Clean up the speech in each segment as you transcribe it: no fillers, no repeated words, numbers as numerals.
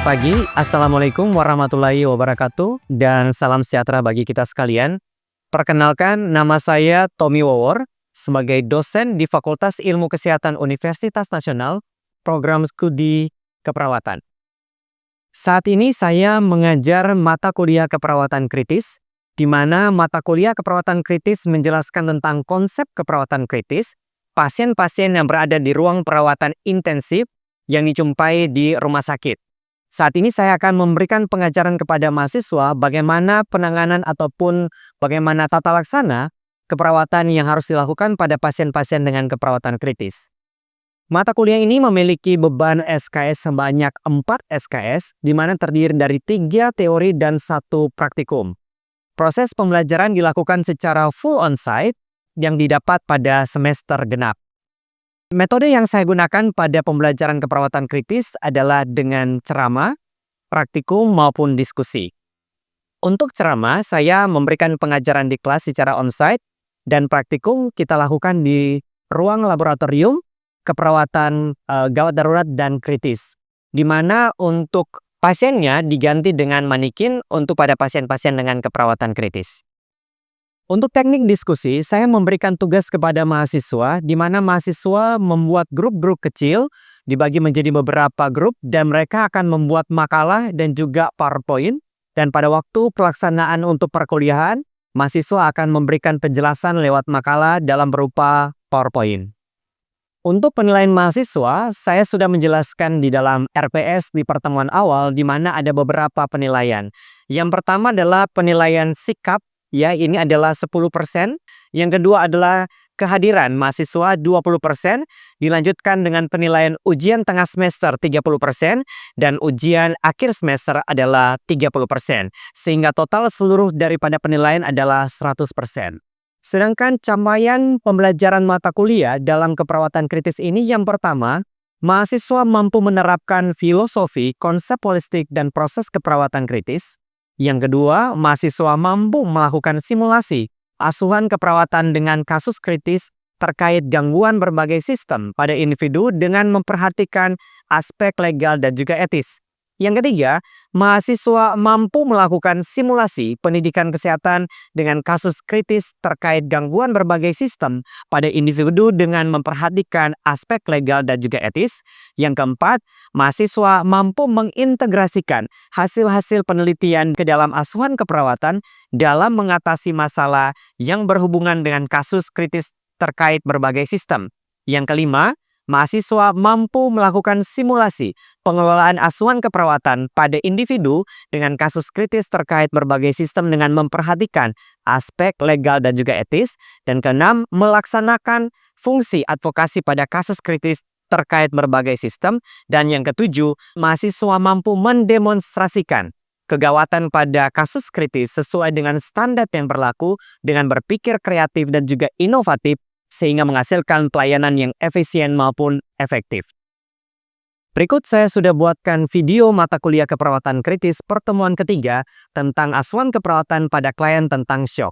pagi, Assalamualaikum warahmatullahi wabarakatuh, dan salam sejahtera bagi kita sekalian. Perkenalkan, nama saya Tommy Wawor, sebagai dosen di Fakultas Ilmu Kesehatan Universitas Nasional, Program Studi Keperawatan. Saat ini saya mengajar mata kuliah keperawatan kritis, di mana mata kuliah keperawatan kritis menjelaskan tentang konsep keperawatan kritis, pasien-pasien yang berada di ruang perawatan intensif yang dijumpai di rumah sakit. Saat ini saya akan memberikan pengajaran kepada mahasiswa bagaimana penanganan ataupun bagaimana tata laksana keperawatan yang harus dilakukan pada pasien-pasien dengan keperawatan kritis. Mata kuliah ini memiliki beban SKS sebanyak 4 SKS, di mana terdiri dari 3 teori dan 1 praktikum. Proses pembelajaran dilakukan secara full on-site yang didapat pada semester genap. Metode yang saya gunakan pada pembelajaran keperawatan kritis adalah dengan ceramah, praktikum, maupun diskusi. Untuk ceramah, saya memberikan pengajaran di kelas secara onsite dan praktikum kita lakukan di ruang laboratorium keperawatan gawat darurat dan kritis, di mana untuk pasiennya diganti dengan manikin untuk pada pasien-pasien dengan keperawatan kritis. Untuk teknik diskusi, saya memberikan tugas kepada mahasiswa, di mana mahasiswa membuat grup-grup kecil, dibagi menjadi beberapa grup, dan mereka akan membuat makalah dan juga PowerPoint. Dan pada waktu pelaksanaan untuk perkuliahan, mahasiswa akan memberikan penjelasan lewat makalah dalam berupa PowerPoint. Untuk penilaian mahasiswa, saya sudah menjelaskan di dalam RPS di pertemuan awal, di mana ada beberapa penilaian. Yang pertama adalah penilaian sikap. Ya, ini adalah 10%. Yang kedua adalah kehadiran mahasiswa 20%, dilanjutkan dengan penilaian ujian tengah semester 30%, dan ujian akhir semester adalah 30%. Sehingga total seluruh daripada penilaian adalah 100%. Sedangkan capaian pembelajaran mata kuliah dalam keperawatan kritis ini yang pertama, mahasiswa mampu menerapkan filosofi, konsep holistik, dan proses keperawatan kritis. Yang kedua, mahasiswa mampu melakukan simulasi asuhan keperawatan dengan kasus kritis terkait gangguan berbagai sistem pada individu dengan memperhatikan aspek legal dan juga etis. Yang ketiga, mahasiswa mampu melakukan simulasi pendidikan kesehatan dengan kasus kritis terkait gangguan berbagai sistem pada individu dengan memperhatikan aspek legal dan juga etis. Yang keempat, mahasiswa mampu mengintegrasikan hasil-hasil penelitian ke dalam asuhan keperawatan dalam mengatasi masalah yang berhubungan dengan kasus kritis terkait berbagai sistem. Yang kelima, mahasiswa mampu melakukan simulasi pengelolaan asuhan keperawatan pada individu dengan kasus kritis terkait berbagai sistem dengan memperhatikan aspek legal dan juga etis. Dan keenam, melaksanakan fungsi advokasi pada kasus kritis terkait berbagai sistem. Dan yang ketujuh, mahasiswa mampu mendemonstrasikan kegawatan pada kasus kritis sesuai dengan standar yang berlaku dengan berpikir kreatif dan juga inovatif, sehingga menghasilkan pelayanan yang efisien maupun efektif. Berikut saya sudah buatkan video mata kuliah keperawatan kritis pertemuan ketiga tentang asuhan keperawatan pada klien tentang shock.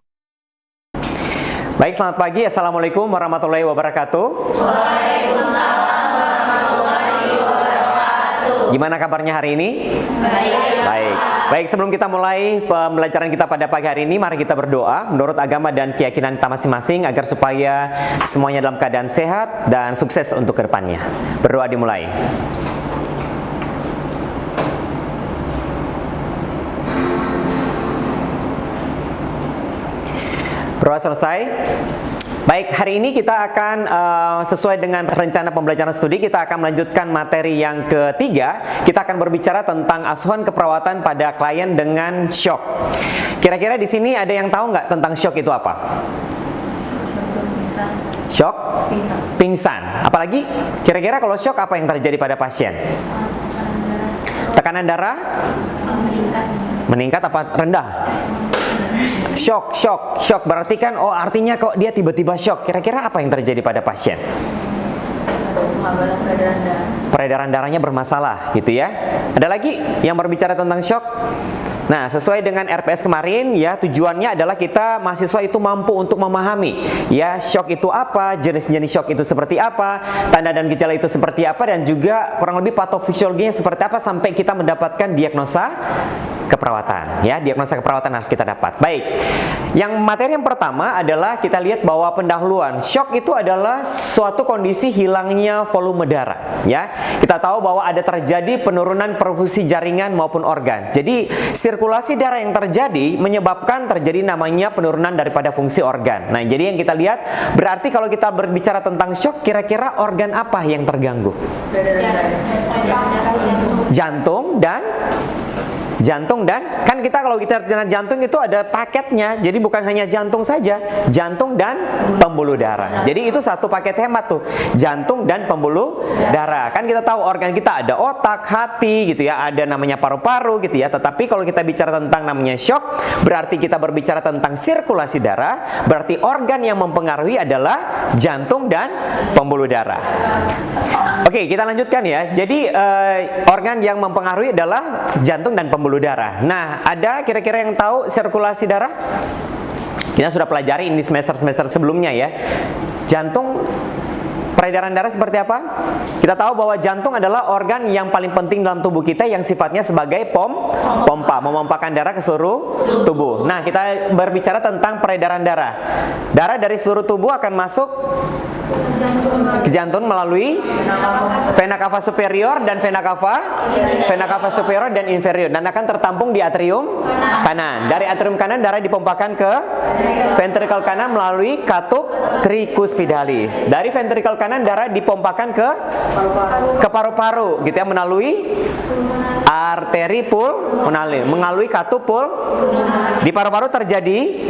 Baik, selamat pagi. Assalamualaikum warahmatullahi wabarakatuh. Waalaikumsalam warahmatullahi wabarakatuh. Gimana kabarnya hari ini? Baik, sebelum kita mulai pembelajaran kita pada pagi hari ini, mari kita berdoa menurut agama dan keyakinan kita masing-masing agar supaya semuanya dalam keadaan sehat dan sukses untuk kedepannya. Berdoa dimulai. Berdoa selesai. Baik, hari ini kita akan sesuai dengan rencana pembelajaran studi, kita akan melanjutkan materi yang ketiga. Kita akan berbicara tentang asuhan keperawatan pada klien dengan shock. Kira-kira di sini ada yang tahu nggak tentang shock itu apa? Shock? Pingsan. Apalagi? Kira-kira kalau shock apa yang terjadi pada pasien? Tekanan darah? Meningkat apa rendah? Shock berarti kan, oh artinya kok dia tiba-tiba shock. Kira-kira apa yang terjadi pada pasien? Peredaran darahnya Peredaran darahnya bermasalah gitu ya. Ada lagi yang berbicara tentang shock? Nah, sesuai dengan RPS kemarin ya, tujuannya adalah kita mahasiswa itu mampu untuk memahami ya shock itu apa, jenis-jenis shock itu seperti apa, tanda dan gejala itu seperti apa, dan juga kurang lebih patofisiologinya seperti apa sampai kita mendapatkan diagnosa keperawatan ya. Diagnosa keperawatan harus kita dapat. Baik. Yang materi yang pertama adalah kita lihat bahwa pendahuluan. Shock itu adalah suatu kondisi hilangnya volume darah ya. Kita tahu bahwa ada terjadi penurunan perfusi jaringan maupun organ. Jadi sirkulasi darah yang terjadi menyebabkan terjadi namanya penurunan daripada fungsi organ. Nah, jadi yang kita lihat berarti kalau kita berbicara tentang shock, kira-kira organ apa yang terganggu? Jantung dan kan kita kalau kita jantung itu ada paketnya. Jadi bukan hanya jantung saja, jantung dan pembuluh darah. Jadi itu satu paket hemat tuh, jantung dan pembuluh darah. Kan kita tahu organ kita ada otak, hati gitu ya, ada namanya paru-paru gitu ya. Tetapi kalau kita bicara tentang namanya shock, berarti kita berbicara tentang sirkulasi darah, berarti organ yang mempengaruhi adalah jantung dan pembuluh darah. Oke, kita lanjutkan ya. Jadi organ yang mempengaruhi adalah jantung dan pembuluh darah. Nah, ada kira-kira yang tahu sirkulasi darah? Kita sudah pelajari ini semester-semester sebelumnya ya. Jantung, peredaran darah seperti apa? Kita tahu bahwa jantung adalah organ yang paling penting dalam tubuh kita yang sifatnya sebagai pompa, memompakan darah ke seluruh tubuh. Nah, kita berbicara tentang peredaran darah. Darah dari seluruh tubuh akan masuk ke jantung melalui vena cava superior dan vena cava superior dan inferior, dan akan tertampung di atrium kanan. Dari atrium kanan darah dipompakan ke ventricle kanan melalui katup tricuspidalis. Dari ventricle kanan darah dipompakan ke paru-paru gitu ya, melalui arteri pulmonalis, melalui katup di paru-paru terjadi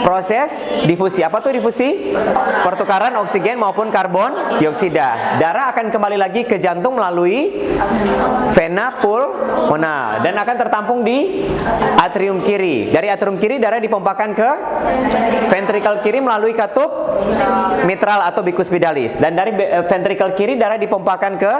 proses difusi. Apa tuh difusi? Pertukaran oksigen maupun karbon dioksida. Darah akan kembali lagi ke jantung melalui vena pulmonal dan akan tertampung di atrium kiri. Dari atrium kiri darah dipompakan ke ventricle kiri melalui katup mitral atau bicuspidalis, dan dari ventricle kiri darah dipompakan ke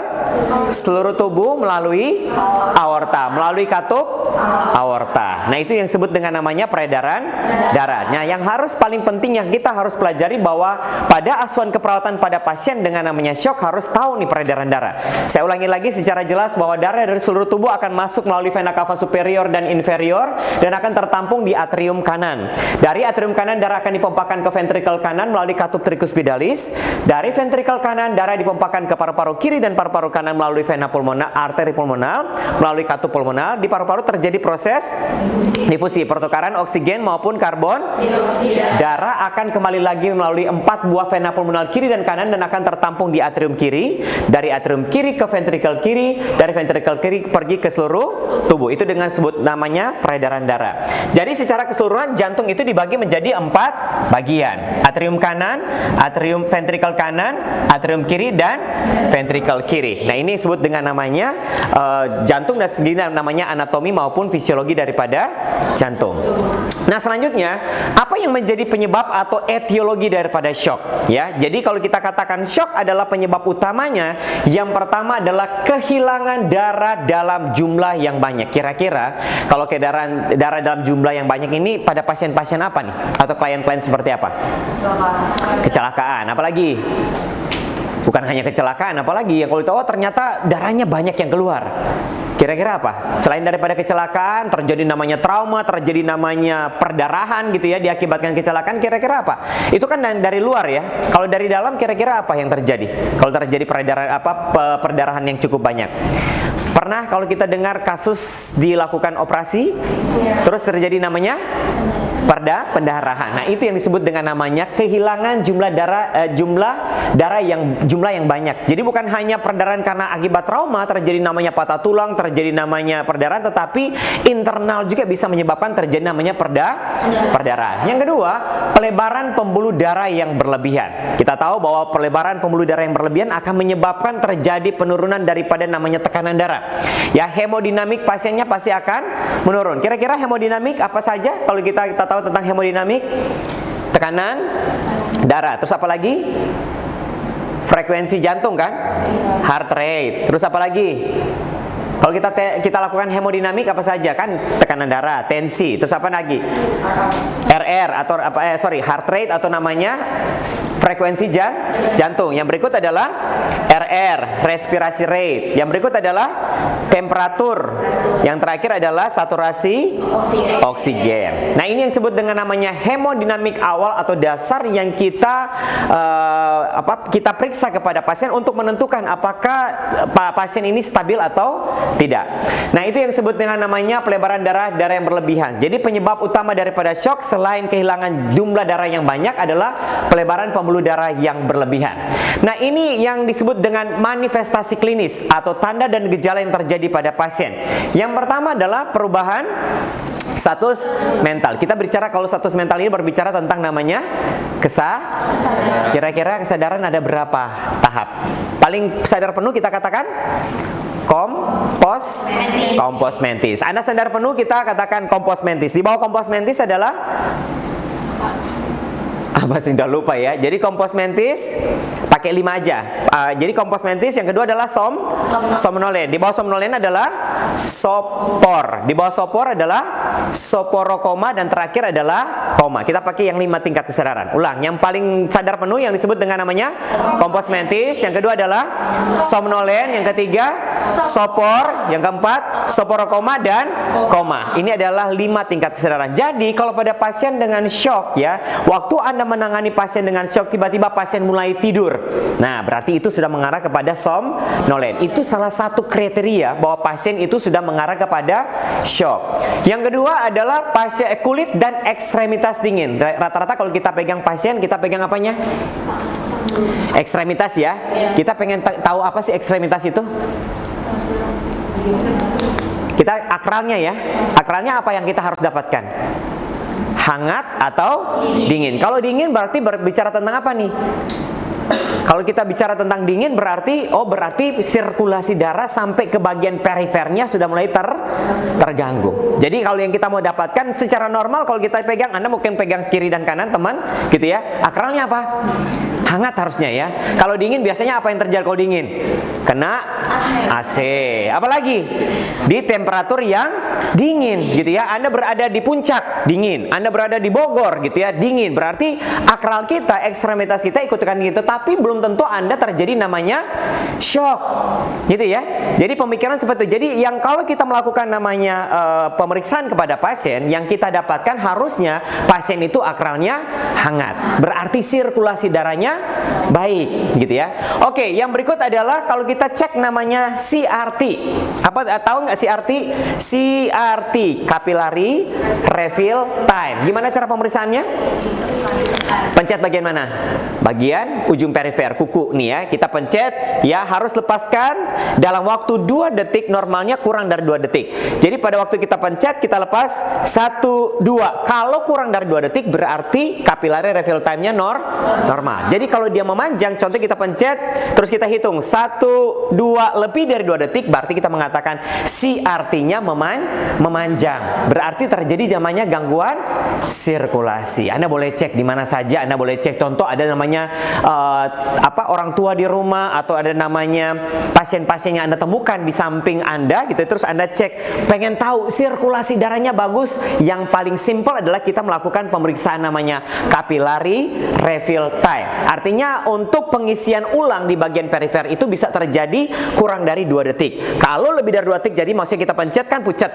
seluruh tubuh melalui aorta, melalui katup aorta. Nah, itu yang disebut dengan namanya peredaran darah. Nah, yang harus paling penting yang kita harus pelajari bahwa pada asuhan keperawatan pada pasien dengan namanya shock harus tahu nih peredaran darah. Saya ulangi lagi secara jelas bahwa darah dari seluruh tubuh akan masuk melalui vena cava superior dan inferior dan akan tertampung di atrium kanan. Dari atrium kanan darah akan dipompakan ke ventricle kanan melalui katup tricuspidalis. Dari ventricle kanan darah dipompakan ke paru-paru kiri dan paru-paru kanan melalui vena pulmonal, arteri pulmonal, melalui katup pulmonal. Di paru-paru terjadi proses difusi, pertukaran oksigen maupun karbon dioksida. Darah akan kembali lagi melalui 4 buah vena pulmonal kiri dan kanan dan akan tertampung di atrium kiri. Dari atrium kiri ke ventricle kiri, dari ventricle kiri pergi ke seluruh tubuh. Itu dengan sebut namanya peredaran darah. Jadi secara keseluruhan jantung itu dibagi menjadi 4 bagian. Atrium kanan, atrium ventricle kanan, atrium kiri, dan ventricle kiri. Nah, ini disebut dengan namanya jantung, dan sendiri namanya anatomi maupun fisiologi daripada jantung. Nah, selanjutnya apa yang menjadi penyebab atau etiologi daripada shock ya. Jadi kalau kita katakan shock adalah penyebab utamanya, yang pertama adalah kehilangan darah dalam jumlah yang banyak. Kira-kira kalau darah dalam jumlah yang banyak ini pada pasien-pasien apa nih? Atau klien-klien seperti apa? Kecelakaan. Apalagi? Bukan hanya kecelakaan, apalagi ya kalau tahu ternyata darahnya banyak yang keluar. Kira-kira apa? Selain daripada kecelakaan, terjadi namanya trauma, terjadi namanya perdarahan gitu ya, diakibatkan kecelakaan, kira-kira apa? Itu kan dari luar ya. Kalau dari dalam kira-kira apa yang terjadi? Kalau terjadi perdarahan yang cukup banyak. Pernah kalau kita dengar kasus dilakukan operasi, terus terjadi namanya pendarahan. Nah, itu yang disebut dengan namanya kehilangan jumlah darah yang banyak. Jadi bukan hanya perdarahan karena akibat trauma, terjadi namanya patah tulang, terjadi namanya perdarahan, tetapi internal juga bisa menyebabkan terjadi namanya perdarahan. Yang kedua, pelebaran pembuluh darah yang berlebihan. Kita tahu bahwa pelebaran pembuluh darah yang berlebihan akan menyebabkan terjadi penurunan daripada namanya tekanan darah. Ya, hemodinamik pasiennya pasti akan menurun. Kira-kira hemodinamik apa saja kalau kita tahu tentang hemodinamik? Tekanan darah. Terus apa lagi? Frekuensi jantung kan? Heart rate. Terus apa lagi? Kalau kita lakukan hemodinamik apa saja kan, tekanan darah, tensi, terus apa lagi? RR atau heart rate atau namanya frekuensi jantung. Yang berikut adalah RR, respirasi rate. Yang berikut adalah temperatur. Yang terakhir adalah saturasi oksigen. Nah, ini yang disebut dengan namanya hemodinamik awal atau dasar yang kita kita periksa kepada pasien untuk menentukan apakah pasien ini stabil atau tidak. Nah, itu yang disebut dengan namanya pelebaran darah yang berlebihan. Jadi penyebab utama daripada shock selain kehilangan jumlah darah yang banyak adalah pelebaran pembuluh darah yang berlebihan. Nah, ini yang disebut dengan manifestasi klinis atau tanda dan gejala yang terjadi pada pasien. Yang pertama adalah perubahan status mental. Kita bicara kalau status mental ini berbicara tentang namanya kira-kira kesadaran ada berapa tahap? Paling sadar penuh kita katakan kompos mentis. Anda sadar penuh kita katakan kompos mentis. Di bawah kompos mentis adalah masih udah lupa ya. Jadi kompos mentis pakai 5 aja. Jadi kompos mentis yang kedua adalah somnolen. Di bawah somnolen adalah sopor. Di bawah sopor adalah soporokoma dan terakhir adalah koma. Kita pakai yang 5 tingkat kesadaran. Ulang, yang paling sadar penuh yang disebut dengan namanya kompos mentis, yang kedua adalah somnolen, yang ketiga sopor, yang keempat soporokoma dan koma. Ini adalah 5 tingkat kesadaran. Jadi kalau pada pasien dengan shock ya, waktu Anda menangani pasien dengan shock tiba-tiba pasien mulai tidur. Nah, berarti itu sudah mengarah kepada somnolen. Itu salah satu kriteria bahwa pasien itu sudah mengarah kepada shock. Yang kedua adalah pasien kulit dan ekstremitas dingin. Rata-rata kalau kita pegang pasien, kita pegang apanya? Ekstremitas ya. Kita pengen tahu apa sih ekstremitas itu? Kita akralnya ya. Akralnya apa yang kita harus dapatkan? Hangat atau dingin. Kalau dingin berarti berbicara tentang apa nih? Kalau kita bicara tentang dingin berarti sirkulasi darah sampai ke bagian perifernya sudah mulai terganggu. Jadi kalau yang kita mau dapatkan secara normal kalau kita pegang, Anda mungkin pegang kiri dan kanan teman gitu ya. Akralnya apa? Hangat harusnya ya. Kalau dingin biasanya apa yang terjadi kalau dingin? Kena AC. Apalagi di temperatur yang dingin gitu ya. Anda berada di puncak, dingin. Anda berada di Bogor gitu ya, dingin. Berarti akral kita, ekstremitas kita ikutkan gitu, tapi belum tentu Anda terjadi namanya shock. Gitu ya. Jadi pemikiran seperti itu. Jadi yang kalau kita melakukan namanya pemeriksaan kepada pasien, yang kita dapatkan harusnya pasien itu akralnya hangat. Berarti sirkulasi darahnya baik gitu ya. Oke, yang berikut adalah kalau kita cek namanya CRT. Apa tahu nggak CRT? CRT, capillary refill time. Gimana cara pemeriksaannya? Pencet bagian mana? Bagian ujung perifer, kuku nih ya. Kita pencet ya, harus lepaskan dalam waktu 2 detik, normalnya kurang dari 2 detik. Jadi pada waktu kita pencet kita lepas 1, 2. Kalau kurang dari 2 detik berarti capillary refill time-nya normal. Jadi kalau dia memanjang, contoh kita pencet terus kita hitung 1, 2 lebih dari 2 detik berarti kita mengatakan CRT-nya memanjang. Berarti terjadi namanya gangguan sirkulasi. Anda boleh cek di mana saja, Anda boleh cek. Contoh ada namanya orang tua di rumah atau ada namanya pasien-pasien yang Anda temukan di samping Anda gitu. Terus Anda cek, pengen tahu sirkulasi darahnya bagus. Yang paling simpel adalah kita melakukan pemeriksaan namanya capillary refill time. Artinya untuk pengisian ulang di bagian perifer itu bisa terjadi kurang dari 2 detik. Kalau lebih dari 2 detik, jadi maksudnya kita pencet kan pucat.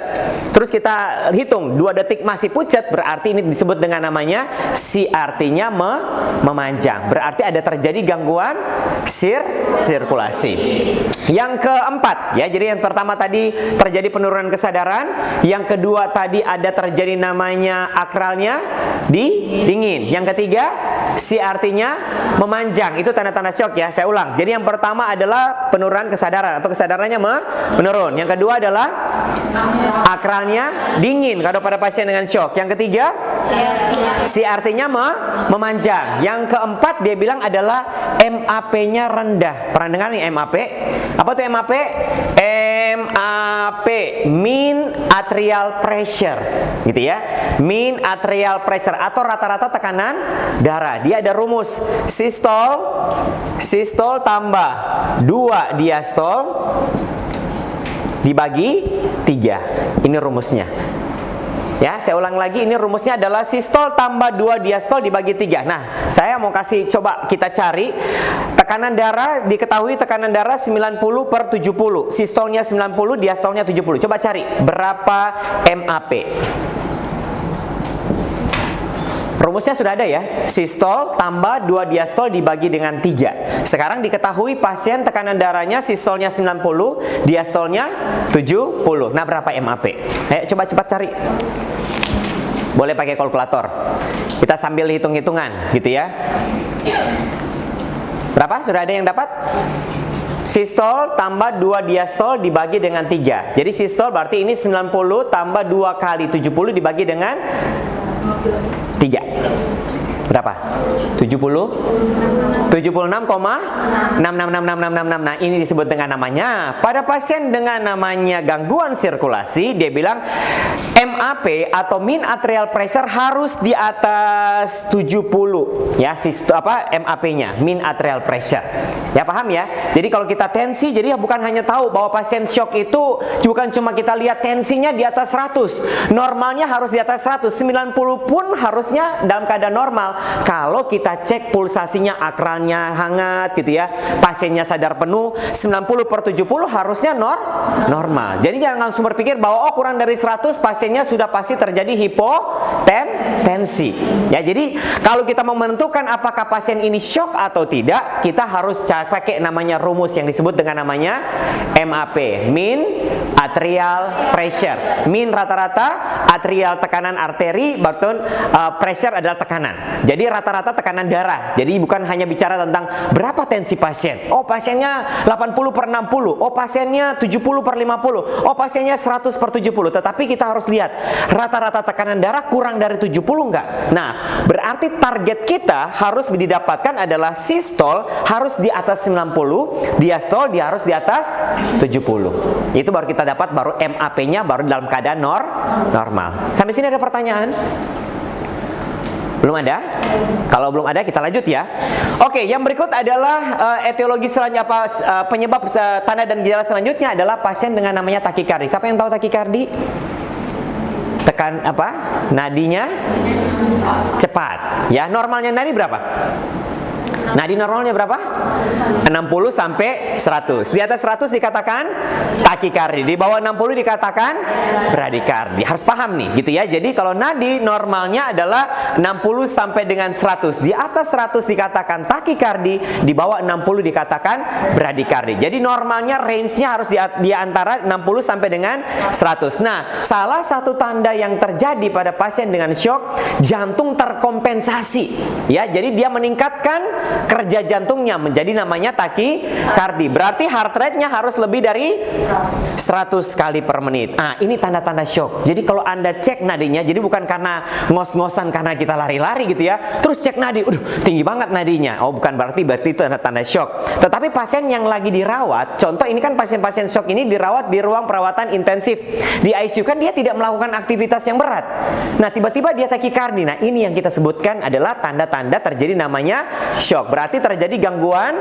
Terus kita hitung 2 detik masih pucat, berarti ini disebut dengan namanya CRT-nya memanjang. Berarti ada terjadi gangguan sirkulasi. Yang keempat ya, jadi yang pertama tadi terjadi penurunan kesadaran, yang kedua tadi ada terjadi namanya akralnya dingin. Yang ketiga CRT-nya memanjang. Itu tanda-tanda shock ya. Saya ulang. Jadi yang pertama adalah penurunan kesadaran atau kesadarannya menurun. Yang kedua adalah akralnya dingin kalau pada pasien dengan shock. Yang ketiga CRT-nya memanjang. Yang keempat dia bilang adalah MAP-nya rendah. Pernah dengar nih MAP? Apa tuh MAP? MAP, mean arterial pressure, gitu ya. Mean arterial pressure atau rata-rata tekanan darah. Dia ada rumus sistol tambah 2 diastol dibagi 3. Ini rumusnya. Ya, saya ulang lagi, ini rumusnya adalah sistol tambah 2 diastol dibagi 3. Nah, saya mau kasih, coba kita cari tekanan darah, diketahui tekanan darah 90/70. Sistolnya 90, diastolnya 70. Coba cari berapa MAP. Rumusnya sudah ada ya, sistol tambah 2 diastol dibagi dengan 3. Sekarang diketahui pasien tekanan darahnya sistolnya 90, diastolnya 70. Nah, berapa MAP? Ayo coba cepat cari. Boleh pakai kalkulator. Kita sambil hitung-hitungan gitu ya. Berapa? Sudah ada yang dapat? Sistol tambah 2 diastol dibagi dengan 3. Jadi sistol berarti ini 90 tambah 2 kali 70 dibagi dengan 3. Berapa? 70? 76,6666666. Nah, ini disebut dengan namanya. Pada pasien dengan namanya gangguan sirkulasi, dia bilang MAP atau mean arterial pressure harus di atas 70 ya, MAP-nya, mean arterial pressure. Ya, paham ya? Jadi kalau kita tensi, jadi bukan hanya tahu bahwa pasien shock itu bukan cuma kita lihat tensinya di atas 100. Normalnya harus di atas 100. 90 pun harusnya dalam keadaan normal. Kalau kita cek pulsasinya, akralnya hangat gitu ya, pasiennya sadar penuh, 90/70 harusnya normal. Jadi jangan langsung berpikir bahwa kurang dari 100 pasiennya sudah pasti terjadi hipotensi. Ya, jadi kalau kita mau menentukan apakah pasien ini shock atau tidak, kita harus pakai namanya rumus yang disebut dengan namanya MAP, mean arterial pressure. Mean rata-rata, arterial tekanan arteri, pressure adalah tekanan. Jadi rata-rata tekanan darah. Jadi bukan hanya bicara tentang berapa tensi pasien. Oh, pasiennya 80/60. Oh, pasiennya 70/50. Oh, pasiennya 100/70. Tetapi kita harus lihat rata-rata tekanan darah kurang dari 70 enggak? Nah, berarti target kita harus didapatkan adalah sistol harus di atas 90, diastol dia harus di atas 70. Itu baru kita dapat, baru MAP-nya baru dalam keadaan normal. Sampai sini ada pertanyaan? Belum ada? Kalau belum ada, kita lanjut ya. Oke, yang berikut adalah etiologi selanjutnya, penyebab tanda dan gejala selanjutnya adalah pasien dengan namanya takikardi. Siapa yang tahu takikardi? Tekan nadinya cepat. Ya, normalnya nadi berapa? Nadi normalnya berapa? 60 sampai 100. Di atas 100 dikatakan takikardi, di bawah 60 dikatakan bradikardi. Harus paham nih, gitu ya. Jadi kalau nadi normalnya adalah 60 sampai dengan 100. Di atas 100 dikatakan takikardi, di bawah 60 dikatakan bradikardi. Jadi normalnya range-nya harus di antara 60 sampai dengan 100. Nah, salah satu tanda yang terjadi pada pasien dengan shock, jantung terkompensasi. Ya, jadi dia meningkatkan kerja jantungnya menjadi namanya takikardi. Berarti heart rate-nya harus lebih dari 100 kali per menit. Nah, ini tanda-tanda shock. Jadi kalau Anda cek nadinya, jadi bukan karena ngos-ngosan karena kita lari-lari gitu ya. Terus cek nadi, tinggi banget nadinya. Oh, bukan berarti itu tanda-tanda shock. Tetapi pasien yang lagi dirawat, contoh ini kan pasien-pasien shock ini dirawat di ruang perawatan intensif. Di ICU kan dia tidak melakukan aktivitas yang berat. Nah, tiba-tiba dia takikardi. Nah, ini yang kita sebutkan adalah tanda-tanda terjadi namanya shock. Berarti terjadi gangguan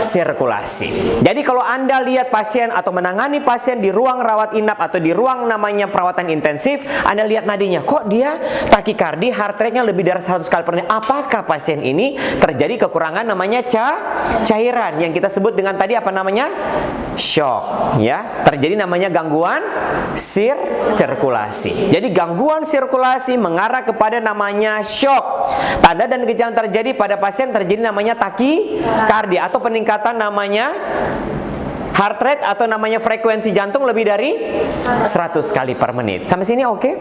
sirkulasi. Jadi kalau Anda lihat pasien atau menangani pasien di ruang rawat inap atau di ruang namanya perawatan intensif, Anda lihat nadinya, kok dia takikardi, heart rate-nya lebih dari 100 kali per menit. Apakah pasien ini terjadi kekurangan namanya cairan yang kita sebut dengan tadi apa namanya? Shock, ya. Terjadi namanya gangguan sirkulasi. Jadi gangguan sirkulasi mengarah kepada namanya shock. Tanda dan gejala terjadi pada pasien terjadi namanya takikardi atau peningkatan namanya heart rate atau namanya frekuensi jantung lebih dari 100 kali per menit. Sampai sini oke?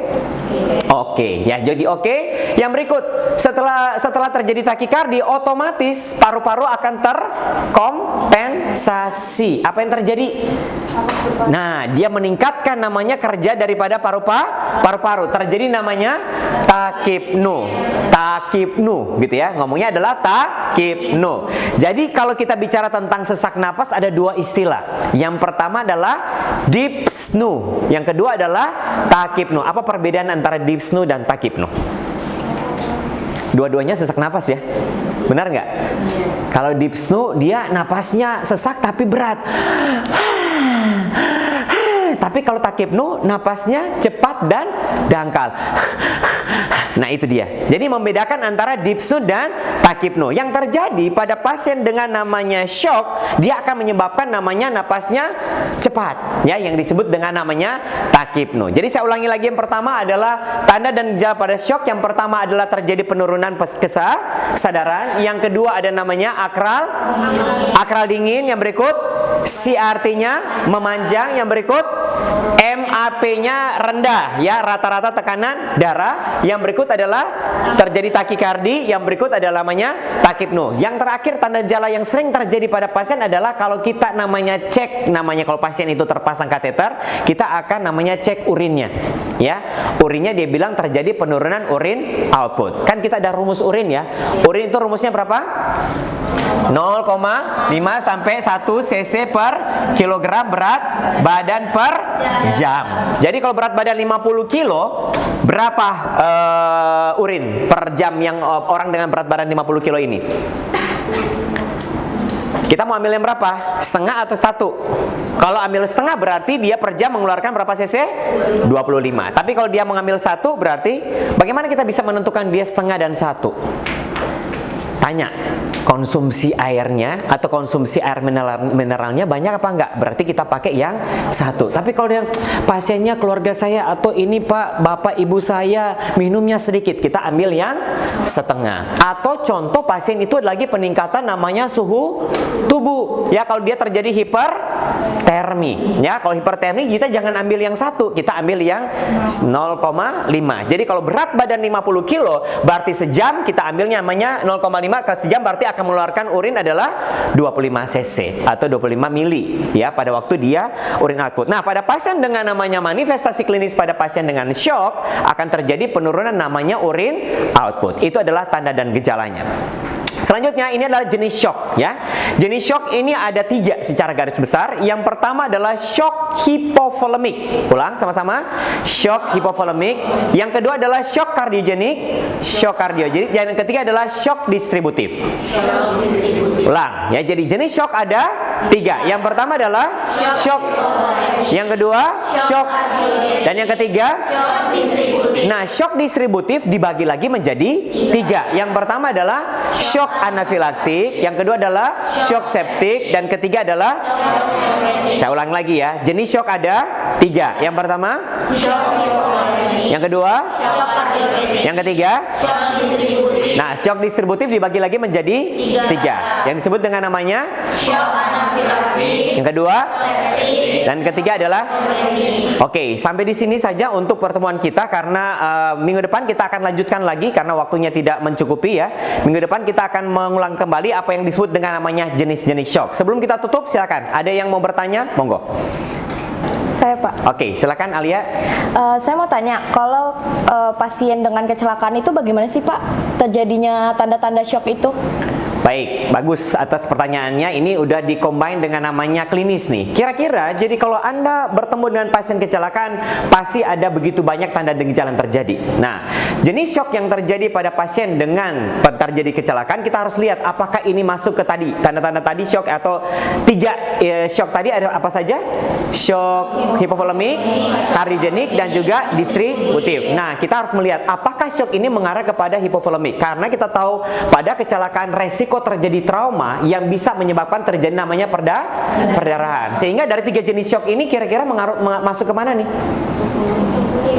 Oke, ya. Jadi oke. Yang berikut, setelah terjadi takikardi, otomatis paru-paru akan terkompensasi. Apa yang terjadi? Nah, dia meningkatkan namanya kerja daripada paru-paru. Terjadi namanya takipnu, gitu ya. Ngomongnya adalah takipnu. Jadi kalau kita bicara tentang sesak napas ada dua istilah. Yang pertama adalah dyspnu, yang kedua adalah takipnu. Apa perbedaan antara dyspnu dan takipnu? Dua-duanya sesak napas ya. Benar nggak? Kalau dyspnu dia napasnya sesak tapi berat. Tapi kalau takipnu napasnya cepat dan dangkal. Nah itu dia. Jadi membedakan antara dipsnu dan takipnu. Yang terjadi pada pasien dengan namanya shock, dia akan menyebabkan namanya napasnya cepat, ya, yang disebut dengan namanya takipnu. Jadi saya ulangi lagi, yang pertama adalah tanda dan gejala pada shock. Yang pertama adalah terjadi penurunan kesadaran. Yang kedua ada namanya akral dingin. Yang berikut C artinya memanjang. Yang berikut MAP-nya rendah, ya, rata-rata tekanan darah. Yang berikut adalah terjadi takikardi. Yang berikut adalah namanya takipnu. Yang terakhir tanda gejala yang sering terjadi pada pasien adalah kalau kita namanya cek, namanya kalau pasien itu terpasang kateter, kita akan namanya cek urinnya, ya. Urinnya dia bilang terjadi penurunan urin output. Kan kita ada rumus urin, ya. Urin itu rumusnya berapa? 0,5 sampai 1 cc per kilogram berat badan per jam. Jadi kalau berat badan 50 kilo, berapa urin per jam yang orang dengan berat badan 50 kilo ini? Kita mau ambil yang berapa? Setengah atau 1? Kalau ambil setengah berarti dia per jam mengeluarkan berapa cc? 25. Tapi kalau dia mengambil 1 berarti bagaimana kita bisa menentukan dia setengah dan 1? Tanya, konsumsi airnya atau konsumsi air mineralnya banyak apa enggak? Berarti kita pakai yang 1. Tapi kalau yang pasiennya keluarga saya atau ini Pak, bapak ibu saya minumnya sedikit, kita ambil yang setengah. Atau contoh pasien itu lagi peningkatan namanya suhu tubuh, ya, kalau dia terjadi hipertermi, ya, kalau hipertermi kita jangan ambil yang 1, kita ambil yang 0,5. Jadi kalau berat badan 50 kilo berarti sejam kita ambilnya namanya 0,5 ke sejam, berarti akan mengeluarkan urin adalah 25 cc atau 25 mili, ya, pada waktu dia urin output. Nah, pada pasien dengan namanya manifestasi klinis pada pasien dengan shock akan terjadi penurunan namanya urin output. Itu adalah tanda dan gejalanya. Selanjutnya ini adalah jenis shock, ya. Jenis shock ini ada 3 secara garis besar. Yang pertama adalah shock hipovolemik. Ulang sama-sama. Shock hipovolemik. Yang kedua adalah shock kardiogenik. Shock kardiogenik. Dan yang ketiga adalah shock distributif. Ulang, ya. Jadi jenis shock ada 3. Yang pertama adalah shock. Yang kedua shock. Dan yang ketiga shock distributif. Nah, shock distributif dibagi lagi menjadi 3. Yang pertama adalah shock anafilaktik, yang kedua adalah shock septik, dan ketiga adalah, saya ulang lagi, ya, jenis shock ada 3. Yang pertama shock hipovolemik, yang kedua shock kardiogenik, yang ketiga shock distributif. Nah, shock distributif dibagi lagi menjadi 3. Yang disebut dengan namanya shock anafilaktik, yang kedua dan ketiga adalah oke, sampai di sini saja untuk pertemuan kita, karena minggu depan kita akan lanjutkan lagi karena waktunya tidak mencukupi, ya. Minggu depan kita akan mengulang kembali apa yang disebut dengan namanya jenis-jenis shock. Sebelum kita tutup, silakan. Ada yang mau bertanya? Monggo. Saya, Pak. Oke, silakan Alia. Saya mau tanya, kalau pasien dengan kecelakaan itu bagaimana sih, Pak, terjadinya tanda-tanda shock itu? Baik, bagus atas pertanyaannya. Ini udah dikombin dengan namanya klinis nih. Kira-kira, jadi kalau Anda bertemu dengan pasien kecelakaan, pasti ada begitu banyak tanda dan gejala yang terjadi. Nah, jenis shock yang terjadi pada pasien dengan terjadi kecelakaan, kita harus lihat apakah ini masuk ke tadi tanda-tanda tadi shock atau 3 shock tadi ada apa saja? Shock hipovolemik, kardiogenik, dan juga distributif. Nah, kita harus melihat apakah shock ini mengarah kepada hipovolemik, karena kita tahu pada kecelakaan resiko terjadi trauma yang bisa menyebabkan terjadi namanya perdarahan. Sehingga dari 3 jenis shock ini kira-kira masuk ke mana nih?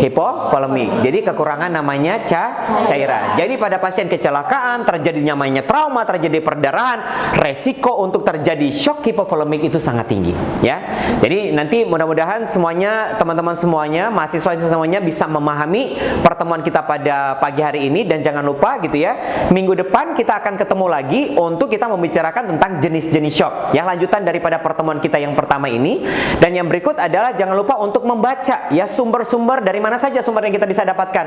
Hipovolemik. Jadi kekurangan namanya cairan. Jadi pada pasien kecelakaan terjadi namanya trauma, terjadi perdarahan, resiko untuk terjadi shock hipovolemik itu sangat tinggi, ya. Jadi nanti mudah-mudahan semuanya, teman-teman semuanya, mahasiswa semuanya bisa memahami pertemuan kita pada pagi hari ini, dan jangan lupa gitu, ya. Minggu depan kita akan ketemu lagi untuk kita membicarakan tentang jenis-jenis shock, ya, lanjutan daripada pertemuan kita yang pertama ini. Dan yang berikut adalah jangan lupa untuk membaca, ya, sumber-sumber. Dari mana saja sumber yang kita bisa dapatkan?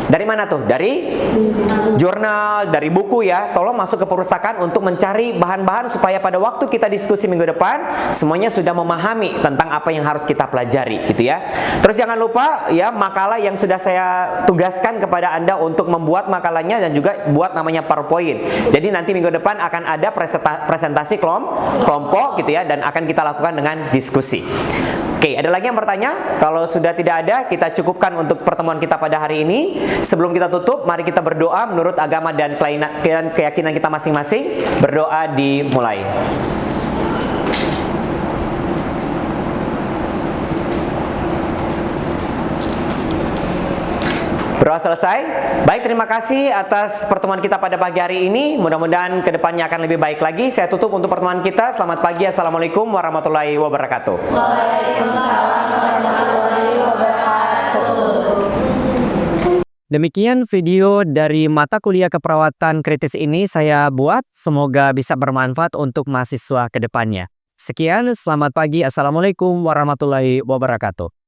Dari mana tuh? Dari jurnal, dari buku, ya. Tolong masuk ke perpustakaan untuk mencari bahan-bahan supaya pada waktu kita diskusi minggu depan semuanya sudah memahami tentang apa yang harus kita pelajari, gitu, ya. Terus jangan lupa, ya, makalah yang sudah saya tugaskan kepada Anda untuk membuat makalahnya dan juga buat namanya PowerPoint. Jadi nanti minggu depan akan ada presentasi kelompok, gitu, ya, dan akan kita lakukan dengan diskusi. Oke, ada lagi yang bertanya? Kalau sudah tidak ada, kita cukupkan untuk pertemuan kita pada hari ini. Sebelum kita tutup, mari kita berdoa menurut agama dan keyakinan kita masing-masing. Berdoa dimulai. Berdoa selesai. Baik, terima kasih atas pertemuan kita pada pagi hari ini. Mudah-mudahan kedepannya akan lebih baik lagi. Saya tutup untuk pertemuan kita. Selamat pagi. Assalamualaikum warahmatullahi wabarakatuh. Waalaikumsalam warahmatullahi wabarakatuh. Demikian video dari mata kuliah keperawatan kritis ini saya buat. Semoga bisa bermanfaat untuk mahasiswa kedepannya. Sekian, selamat pagi. Assalamualaikum warahmatullahi wabarakatuh.